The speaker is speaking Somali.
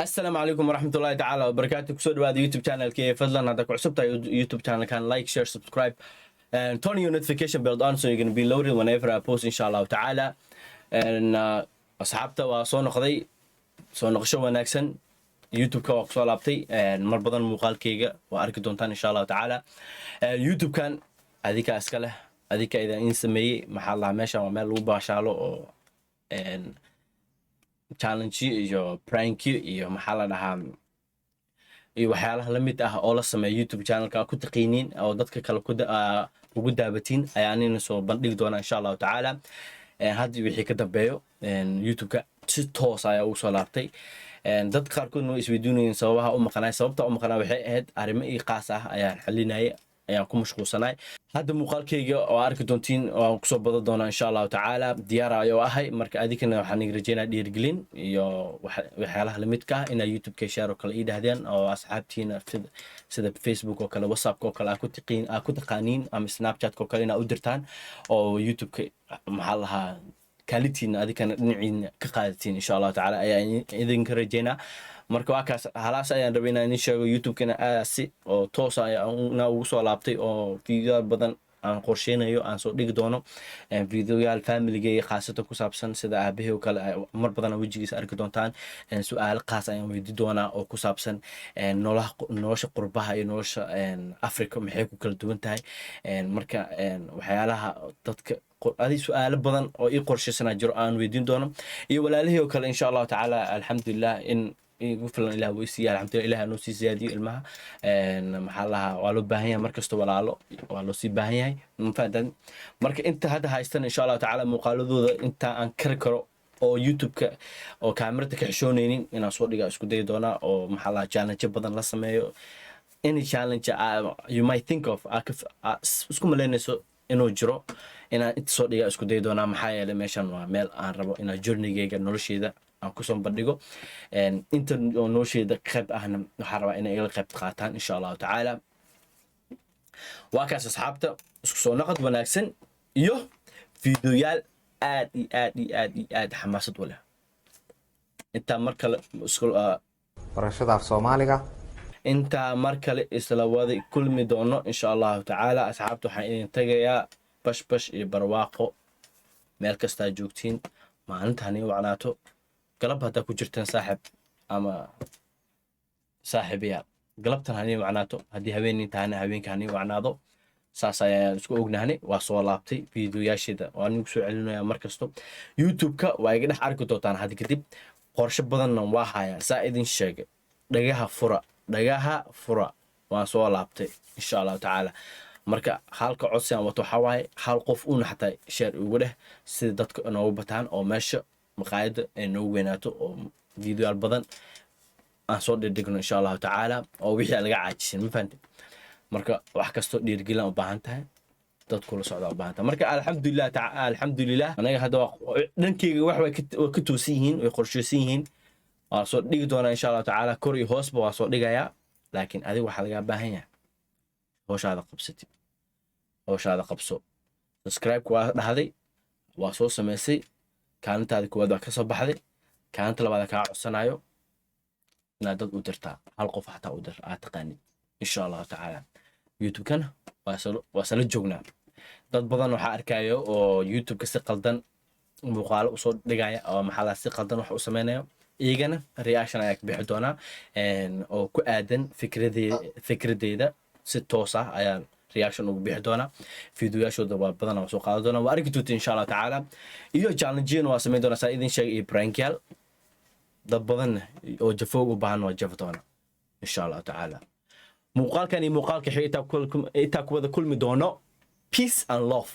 السلام عليكم ورحمة الله تعالى وبركاته. كسود هذا يوتيوب channel كيف فضلا هذا كعصبت يوتيوب channel كان like share subscribe and turn your notification bell on so you're gonna be loaded whenever I post إن شاء الله تعالى. and أصحابته وصون قضي صون قشوا وناكسن يوتيوب كواق سؤال أبتي and مربضا مقال كيجا وأركض دونتان إن شاء الله تعالى. يوتيوب كان هذيك أسكله هذيك إذا إنسمي محل عماشة وعمل لوبا شالو and challenge iyo prank iyo maxaa la dhahaa iyo waxyaalaha la mid ah oo la sameeyo YouTube channelka ku taqiiniin oo dadka kale ugu daabatiin ayaanina soo bandhigi doona insha Allah taala. Hadii wixii ka dambeeyo YouTube-ka si toos ah u soo laabtay dad qaarkoodna isweydiinayeen sababaha u maqnaa waxay ahayd arrimo qaas ah ayaan xalinayay ayaan ku mashquulsanay. hadda muuqaalkayga oo arki doontiin oo ku soo bada doona insha Allah taala diyaar ayo ahay marka adikana waxaan iga rajeynaa dhiirigelin iyo waxyaalaha la midka ah in YouTube-ka share kala idaahdeen oo asxaabtiina sida Facebook oo kale WhatsApp oo kale ku taqaaniin ama Snapchat oo kale ina u dirtaan oo YouTube-ka maxaa lahaa kaalitiina adikana dhinaciina ka qaadatiin insha Allah taala ayaan idinka rajeynaa. marka waa kaas halaas ayaan rabaynaa in sheego YouTube-kana aasi oo toos ah ugu soo laabtay oo video badan aan qorsheynayo aan soo dhigi doono videoyaal family-ga iyo khaasatan ku saabsan sida aabahay oo kale mar badan wajigiisa arki doontaan su'aalo khaas ayaan weydiin doonaa oo ku saabsan nolosha qurbaha iyo nolosha Afrika maxay ku kala duwan tahay marka waxyaalaha dadka adii su'aalo badan oo ii qorsheysanaa jiro aan weydiin doono iyo walaalihii oo kale insha Allah taala alxamdulillah in وفلان إله ويسيا الحمد لله إله نوسي زيادي المها محلها والو باهية مركز والو سي باهية مفادن مرك أنت هذا هايستن إن شاء الله تعالى مقالو ذو أنت أنكركرو أو يوتيوب أو كاميرتك حشونين إن أصور لك أسكو دي دونا أو محلها challenge بدن لسمايو any challenge you might think of اسكو ملينيسو إنو جرو إن أنت صور لك أسكو دي دونا محايا لميشان وميل أن ربو إن جورني جيجا نورشي ذا aan ku soo bandhigo inta nolosheeda qayb ahna waxaan rabaa inay ila qayb qaataan insha Allah taala. waa kaas asxaabta isku soo noqod wanaagsan iyo fiidiyoyaal aad xamaasad u leh inta markale barashada af Soomaaliga inta markale isla wada kulmi doono insha Allah taala. asxaabta waxaan idin tagayaa bash iyo barwaaqo meel kasta joogtiin maalintaani wacnaato قلب هذا كوجرتن صاحب أما صاحب يا قلبتن هني معناته هدي هويني تهنا هوين كهني معناته ساسا اسكو اوغنهني وا سو لابتي فيديو ياشيدا وانو سو علينا مركزتو يوتيوب كا واي غدخ arki doontaan hadii kadib qorshe badan waa haya saa idin sheegay dhagaha fura waa soo laabtay insha Allah taala. marka halka codsiyan wato xawaay hal qof uu xataa share ugu dheh sida dadka inoo bataan oo meesha maqaayada inoo weynaato oo video badan aan soo dhigno insha Allah taala oo wixii laga caajisin ma fahantin. marka wax kasto dhiirgelin u baahan tahay dadku la socdo u baahan tahay. marka alxamdulillah anaga hadda dhankeyga wax way ka toosin yihiin way qorsheysan yihiin waa soo dhigi doona insha Allah taala kor iyo hoosba waa soo dhigayaa laakiin adiga waxa laga baahan yahay hawshaada qabso subscribe waa dhahday waa soo sameysay kaalintaada koowaad waa ka soo baxday kaalinta labaad ka codsanayo inaad dad u dirtaa hal qof xataa u dir aad taqaanid insha Allah taala. YouTube-kana waa sala joognaa dad badan waxa arkayo oo YouTube-ka si qaldan muuqaalo u soo dhigaya oo maxaa si qaldan wax u sameeynaya iyagana reaction ayaa ka bixi doona oo ku aadan fikradeeda si toos ah ayaan reaction ugu bixi doona fiidiyoyaashooda waa badan oo soo qaadan doona waa arki doontiin insha Allah taala. iyo challenge waa sameyn doona saa idin sheegay prankyal dad badan oo jafoow u baahan waa jaf doona insha Allah taala. muuqaalkan iyo muuqaalka xitaa ku wada kulmi doono peace and love.